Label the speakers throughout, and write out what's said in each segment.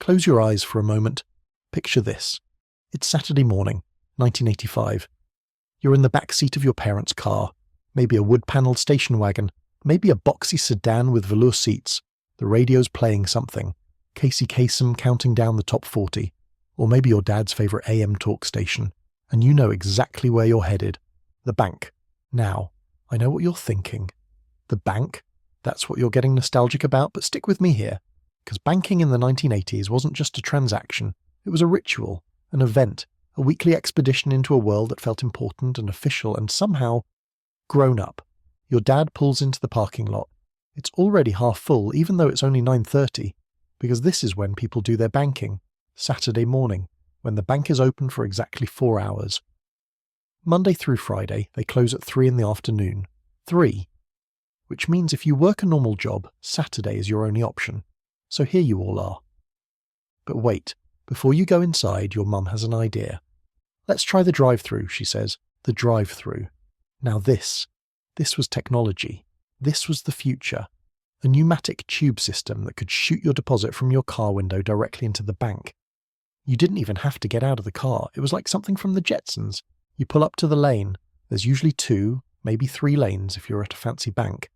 Speaker 1: Close your eyes for a moment. Picture this. It's Saturday morning, 1985. You're in the back seat of your parents' car, maybe a wood-panelled station wagon, maybe a boxy sedan with velour seats. The radio's playing something. Casey Kasem counting down the top 40. Or maybe your dad's favourite AM talk station. And you know exactly where you're headed. The bank. Now, I know what you're thinking. The bank? That's what you're getting nostalgic about, but stick with me here. Because banking in the 1980s wasn't just a transaction. It was a ritual, an event, a weekly expedition into a world that felt important and official and somehow grown up. Your dad pulls into the parking lot. It's already half full, even though it's only 9:30, because this is when people do their banking. Saturday morning, when the bank is open for exactly 4 hours. Monday through Friday, they close at 3 in the afternoon. 3. Which means if you work a normal job, Saturday is your only option. So here you all are. But wait, before you go inside, your mum has an idea. Let's try the drive-through, she says. The drive-through. Now this was technology. This was the future. A pneumatic tube system that could shoot your deposit from your car window directly into the bank. You didn't even have to get out of the car. It was like something from the Jetsons. You pull up to the lane. There's usually 2, maybe 3 lanes if you're at a fancy bank.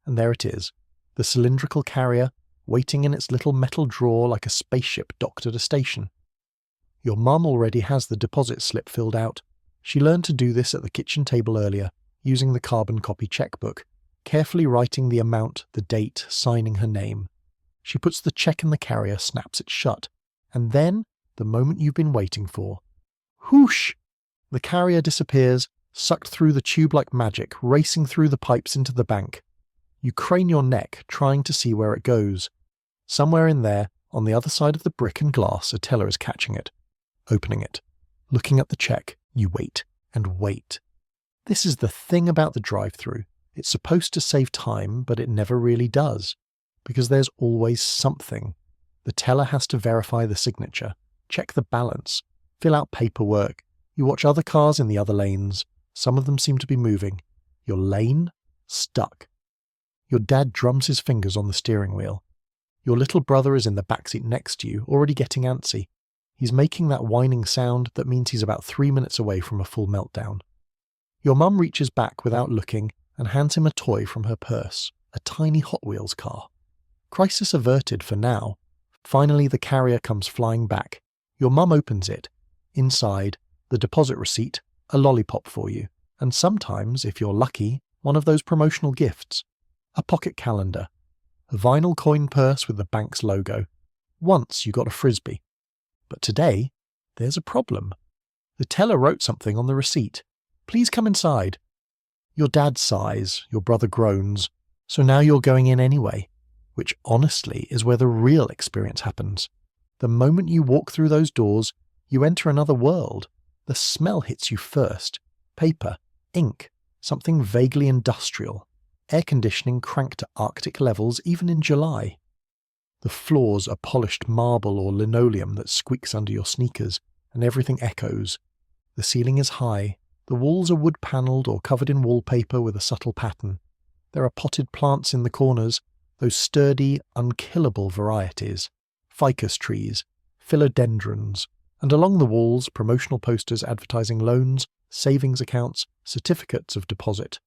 Speaker 1: And there it is. The cylindrical carrier, waiting in its little metal drawer like a spaceship docked at a station. Your mum already has the deposit slip filled out. She learned to do this at the kitchen table earlier, using the carbon copy checkbook, carefully writing the amount, the date, signing her name. She puts the check in the carrier, snaps it shut, and then, the moment you've been waiting for. Whoosh! The carrier disappears, sucked through the tube like magic, racing through the pipes into the bank. You crane your neck, trying to see where it goes. Somewhere in there, on the other side of the brick and glass, a teller is catching it, opening it. Looking at the check, you wait and wait. This is the thing about the drive-through. It's supposed to save time, but it never really does. Because there's always something. The teller has to verify the signature, check the balance, fill out paperwork. You watch other cars in the other lanes. Some of them seem to be moving. Your lane? Stuck. Your dad drums his fingers on the steering wheel. Your little brother is in the backseat next to you, already getting antsy. He's making that whining sound that means he's about 3 minutes away from a full meltdown. Your mum reaches back without looking and hands him a toy from her purse, a tiny Hot Wheels car. Crisis averted for now. Finally the carrier comes flying back. Your mum opens it. Inside, the deposit receipt, a lollipop for you, and sometimes, if you're lucky, one of those promotional gifts. A pocket calendar. A vinyl coin purse with the bank's logo. Once you got a Frisbee. But today, there's a problem. The teller wrote something on the receipt. Please come inside. Your dad sighs, your brother groans, so now you're going in anyway, which honestly is where the real experience happens. The moment you walk through those doors, you enter another world. The smell hits you first. Paper, ink, something vaguely industrial. Air conditioning cranked to Arctic levels even in July. The floors are polished marble or linoleum that squeaks under your sneakers, and everything echoes. The ceiling is high. The walls are wood-panelled or covered in wallpaper with a subtle pattern. There are potted plants in the corners, those sturdy, unkillable varieties. Ficus trees, philodendrons, and along the walls promotional posters advertising loans, savings accounts, certificates of deposit.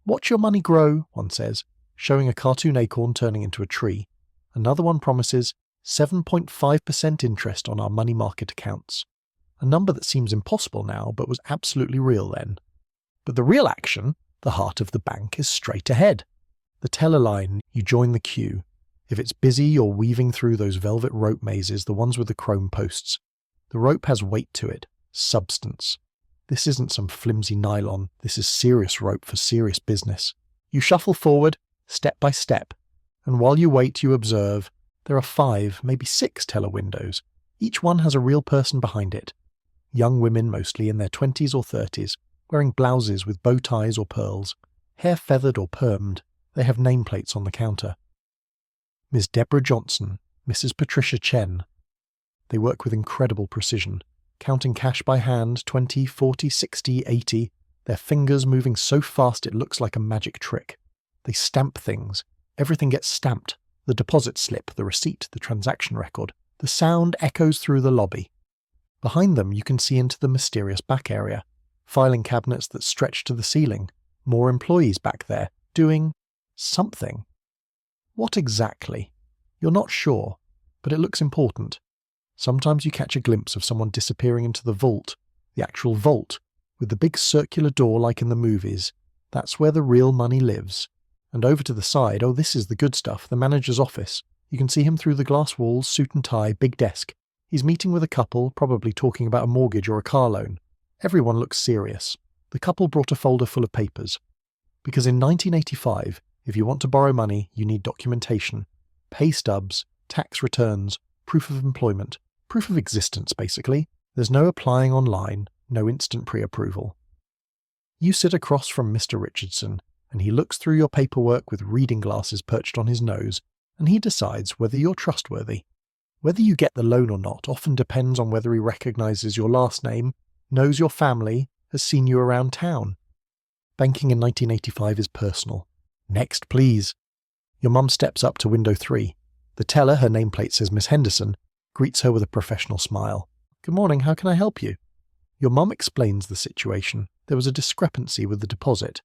Speaker 1: Watch your money grow, one says, showing a cartoon acorn turning into a tree. Another one promises 7.5% interest on our money market accounts. A number that seems impossible now, but was absolutely real then. But the real action, the heart of the bank, is straight ahead. The teller line, you join the queue. If it's busy, you're weaving through those velvet rope mazes, the ones with the chrome posts. The rope has weight to it, substance. This isn't some flimsy nylon, this is serious rope for serious business. You shuffle forward, step by step, and while you wait you observe. There are 5, maybe 6 teller windows. Each one has a real person behind it. Young women mostly in their 20s or 30s, wearing blouses with bow ties or pearls, hair feathered or permed. They have nameplates on the counter. Ms. Deborah Johnson, Mrs. Patricia Chen. They work with incredible precision, counting cash by hand, 20, 40, 60, 80, their fingers moving so fast it looks like a magic trick. They stamp things. Everything gets stamped. The deposit slip, the receipt, the transaction record. The sound echoes through the lobby. Behind them you can see into the mysterious back area. Filing cabinets that stretch to the ceiling. More employees back there, doing something. What exactly? You're not sure, but it looks important. Sometimes you catch a glimpse of someone disappearing into the vault, the actual vault, with the big circular door like in the movies. That's where the real money lives. And over to the side, oh, this is the good stuff, the manager's office. You can see him through the glass walls, suit and tie, big desk. He's meeting with a couple, probably talking about a mortgage or a car loan. Everyone looks serious. The couple brought a folder full of papers. Because in 1985, if you want to borrow money, you need documentation. Pay stubs, tax returns, proof of employment, proof of existence, basically. There's no applying online, no instant pre-approval. You sit across from Mr. Richardson, and he looks through your paperwork with reading glasses perched on his nose, and he decides whether you're trustworthy. Whether you get the loan or not often depends on whether he recognizes your last name, knows your family, has seen you around town. Banking in 1985 is personal. Next, please. Your mum steps up to window 3. The teller, her nameplate says Miss Henderson, greets her with a professional smile. Good morning, how can I help you? Your mum explains the situation. There was a discrepancy with the deposit.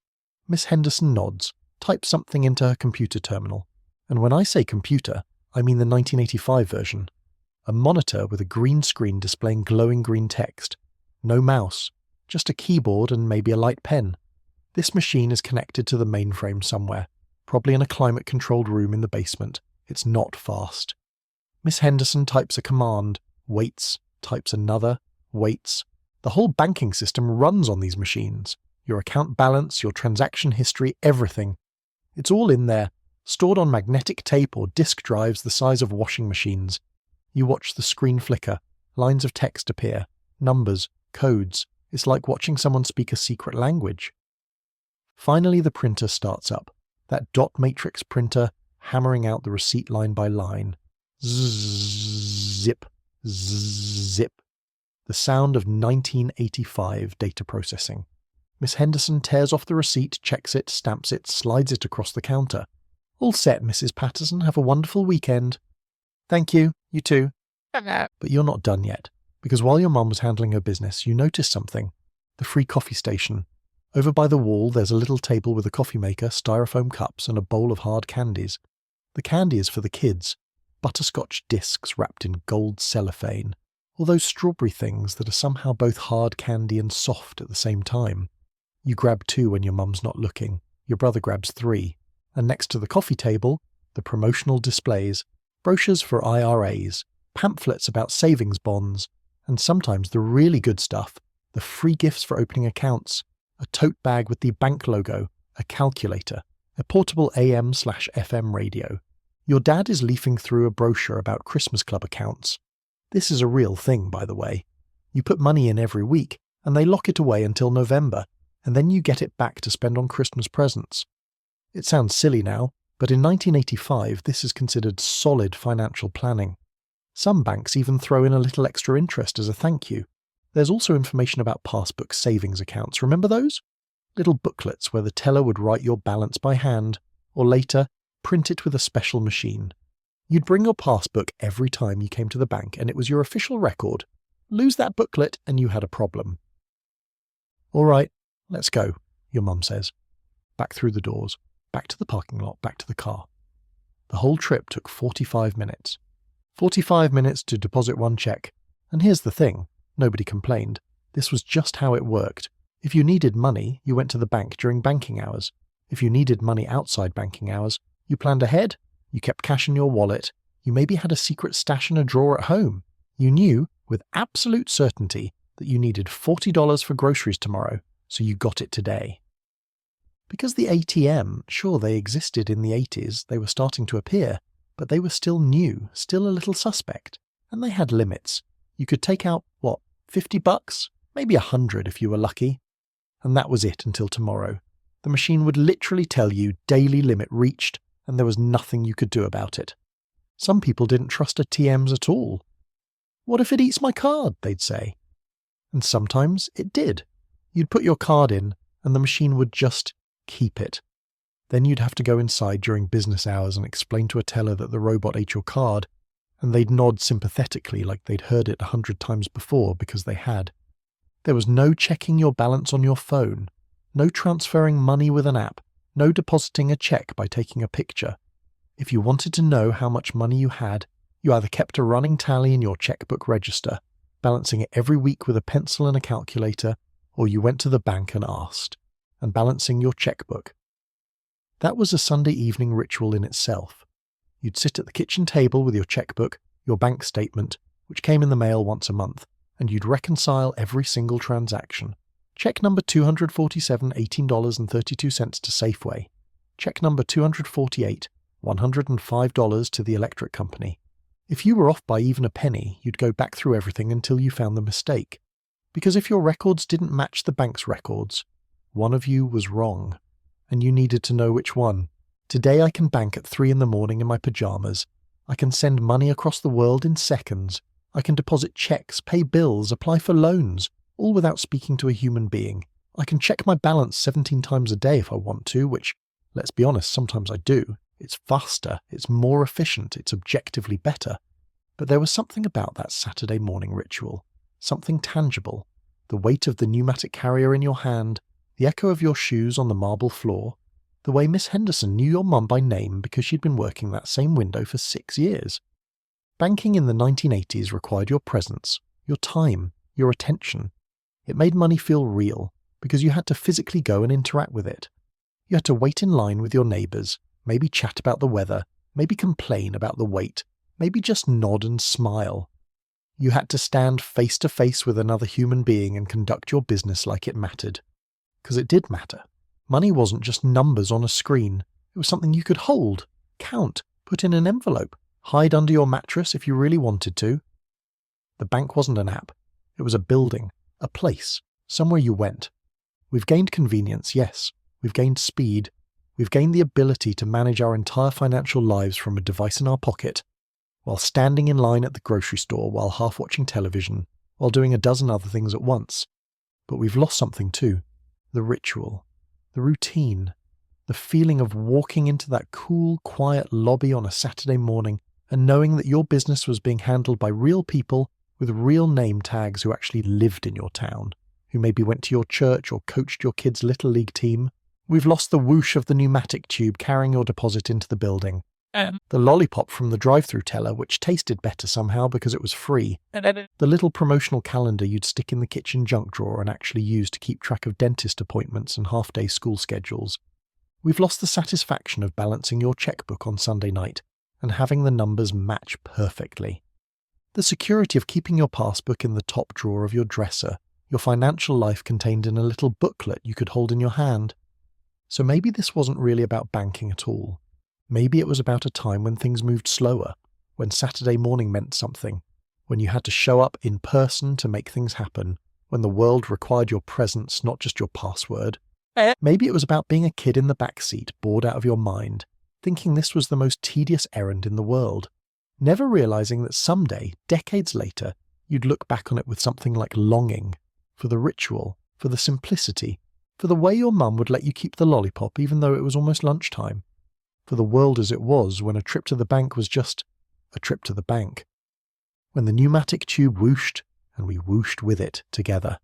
Speaker 1: Miss Henderson nods, types something into her computer terminal. And when I say computer, I mean the 1985 version. A monitor with a green screen displaying glowing green text. No mouse, just a keyboard and maybe a light pen. This machine is connected to the mainframe somewhere, probably in a climate-controlled room in the basement. It's not fast. Miss Henderson types a command, waits, types another, waits. The whole banking system runs on these machines. Your account balance, your transaction history, everything. It's all in there, stored on magnetic tape or disk drives the size of washing machines. You watch the screen flicker, lines of text appear, numbers, codes. It's like watching someone speak a secret language. Finally, the printer starts up. That dot matrix printer hammering out the receipt line by line. Zip, zip. The sound of 1985 data processing. Miss Henderson tears off the receipt, checks it, stamps it, slides it across the counter. All set, Mrs. Patterson. Have a wonderful weekend. Thank you. You too. But you're not done yet, because while your mum was handling her business, you noticed something. The free coffee station. Over by the wall, there's a little table with a coffee maker, styrofoam cups, and a bowl of hard candies. The candy is for the kids. Butterscotch discs wrapped in gold cellophane. All those strawberry things that are somehow both hard candy and soft at the same time. You grab 2 when your mum's not looking. Your brother grabs 3. And next to the coffee table, the promotional displays, brochures for IRAs, pamphlets about savings bonds, and sometimes the really good stuff, the free gifts for opening accounts, a tote bag with the bank logo, a calculator, a portable AM/FM radio. Your dad is leafing through a brochure about Christmas Club accounts. This is a real thing, by the way. You put money in every week, and they lock it away until November, and then you get it back to spend on Christmas presents. It sounds silly now, but in 1985 this is considered solid financial planning. Some banks even throw in a little extra interest as a thank you. There's also information about passbook savings accounts. Remember those? Little booklets where the teller would write your balance by hand, or later, print it with a special machine. You'd bring your passbook every time you came to the bank and it was your official record. Lose that booklet and you had a problem. All right, let's go, your mum says. Back through the doors, back to the parking lot, back to the car. The whole trip took 45 minutes. 45 minutes to deposit 1 check. And here's the thing. Nobody complained. This was just how it worked. If you needed money, you went to the bank during banking hours. If you needed money outside banking hours, you planned ahead. You kept cash in your wallet. You maybe had a secret stash in a drawer at home. You knew, with absolute certainty, that you needed $40 for groceries tomorrow, so you got it today. Because the ATM, sure, they existed in the 80s, they were starting to appear, but they were still new, still a little suspect, and they had limits. You could take out, $50? Maybe $100 if you were lucky. And that was it until tomorrow. The machine would literally tell you daily limit reached, and there was nothing you could do about it. Some people didn't trust ATMs at all. What if it eats my card, they'd say. And sometimes it did. You'd put your card in, and the machine would just keep it. Then you'd have to go inside during business hours and explain to a teller that the robot ate your card, and they'd nod sympathetically like they'd heard it 100 times before because they had. There was no checking your balance on your phone, no transferring money with an app, no depositing a check by taking a picture. If you wanted to know how much money you had, you either kept a running tally in your checkbook register, balancing it every week with a pencil and a calculator, or you went to the bank and asked, and balancing your checkbook. That was a Sunday evening ritual in itself. You'd sit at the kitchen table with your checkbook, your bank statement, which came in the mail once a month, and you'd reconcile every single transaction. Check number 247, $18.32 to Safeway. Check number 248, $105 to the electric company. If you were off by even a penny, you'd go back through everything until you found the mistake. Because if your records didn't match the bank's records, one of you was wrong, and you needed to know which one. Today I can bank at 3 a.m. in my pajamas. I can send money across the world in seconds. I can deposit checks, pay bills, apply for loans, all without speaking to a human being. I can check my balance 17 times a day if I want to, which, let's be honest, sometimes I do. It's faster, it's more efficient, it's objectively better. But there was something about that Saturday morning ritual, something tangible. The weight of the pneumatic carrier in your hand, the echo of your shoes on the marble floor, the way Miss Henderson knew your mum by name because she'd been working that same window for 6 years. Banking in the 1980s required your presence, your time, your attention. It made money feel real because you had to physically go and interact with it. You had to wait in line with your neighbours, maybe chat about the weather, maybe complain about the wait, maybe just nod and smile. You had to stand face to face with another human being and conduct your business like it mattered. Because it did matter. Money wasn't just numbers on a screen. It was something you could hold, count, put in an envelope, hide under your mattress if you really wanted to. The bank wasn't an app. It was a building, a place, somewhere you went. We've gained convenience, yes. We've gained speed. We've gained the ability to manage our entire financial lives from a device in our pocket, while standing in line at the grocery store, while half watching television, while doing a dozen other things at once. But we've lost something too. The ritual. The routine, the feeling of walking into that cool, quiet lobby on a Saturday morning and knowing that your business was being handled by real people with real name tags who actually lived in your town, who maybe went to your church or coached your kids' little league team. We've lost the whoosh of the pneumatic tube carrying your deposit into the building. The lollipop from the drive-through teller, which tasted better somehow because it was free. The little promotional calendar you'd stick in the kitchen junk drawer and actually use to keep track of dentist appointments and half-day school schedules. We've lost the satisfaction of balancing your checkbook on Sunday night and having the numbers match perfectly. The security of keeping your passbook in the top drawer of your dresser, your financial life contained in a little booklet you could hold in your hand. So maybe this wasn't really about banking at all. Maybe it was about a time when things moved slower, when Saturday morning meant something, when you had to show up in person to make things happen, when the world required your presence, not just your password. Maybe it was about being a kid in the back seat, bored out of your mind, thinking this was the most tedious errand in the world, never realizing that someday, decades later, you'd look back on it with something like longing, for the ritual, for the simplicity, for the way your mum would let you keep the lollipop even though it was almost lunchtime. For the world as it was when a trip to the bank was just a trip to the bank. When the pneumatic tube whooshed and we whooshed with it together.